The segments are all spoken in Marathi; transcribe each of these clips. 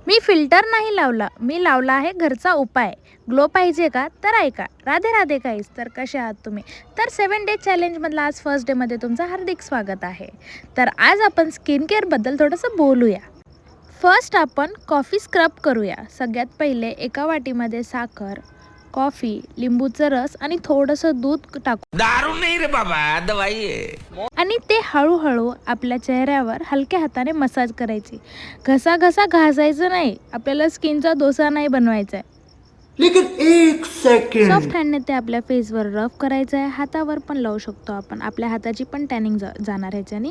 मी फिल्टर नाही लावला, मी लावला आहे घरचा उपाय. ग्लो पाहिजे का? तर ऐका. राधे राधे गाईस. तर कसे आहात तुम्ही? तर 7 डे चॅलेंजमधला आज फर्स्ट डेमध्ये तुमचं हार्दिक स्वागत आहे. तर आज आपण स्किन केअरबद्दल थोडंसं बोलूया. फर्स्ट आपण कॉफी स्क्रब करूया. सगळ्यात पहिले एका वाटीमध्ये साखर, कॉफी, लिंबूचा रस आणि थोडंसं दूध टाकू दारू नहीं रे बाबा, दवाई है. आणि ते हळूहळू आपल्या चेहऱ्यावर हलक्या हाताने मसाज करायची. घसा घासायचं नाही, आपल्याला स्किनचा डोसा नाही बनवायचा आहे. लेकिन एक सेकंड सॉफ्ट हँडने ते आपल्या फेसवर रफ करायचं आहे. हातावर पण लावू शकतो आपण. आपल्या हाताची पण टॅनिंग जाणार ह्याच्याने.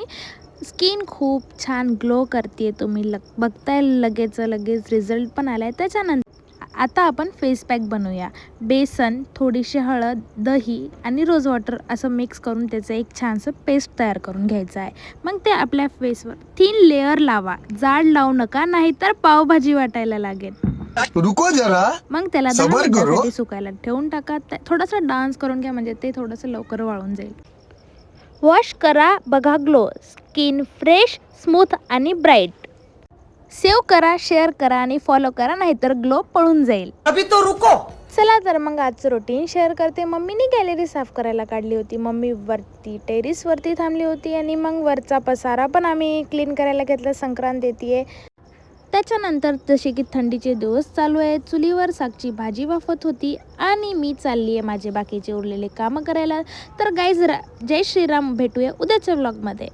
स्किन खूप छान ग्लो करते. तुम्ही बघताय लगेच रिझल्ट पण आला आहे. त्याच्यानंतर आता आपण फेस पॅक बनवूया. बेसन, थोडीशी हळद, दही आणि रोज वॉटर असं मिक्स करून त्याचं एक छानसं पेस्ट तयार करून घ्यायचं आहे. मग ते आपल्या फेसवर 3 लेअर लावा. जाड लावू नका, नाहीतर पावभाजी वाटायला लागेल. रुको जरा मग त्याला 10 सबर करो. मिनिटांसाठी सुकायला ठेवून टाका. थोडासा डान्स करून घ्या, म्हणजे ते थोडंसं लवकर वाळून जाईल. वॉश करा, बघा ग्लो. स्किन फ्रेश, स्मूथ आणि ब्राईट. सेव्ह करा, शेअर करा आणि फॉलो करा, नाहीतर ग्लो पळून जाईल. अभी तो रुको. चला तर मग आजचं रुटीन शेअर करते. मम्मीने गॅलरी साफ करायला काढली होती. मम्मी वरती टेरिसवरती थांबली होती आणि मग वरचा पसारा पण आम्ही क्लीन करायला घेतला. संक्रांत येते. त्याच्यानंतर जसे की थंडीचे दिवस चालू आहेत, चुलीवर सागची भाजी वाफत होती आणि मी चालली आहे माझे बाकीचे उरलेले कामं करायला. तर गाईज, जय श्रीराम. भेटूया उद्याच्या व्लॉगमध्ये.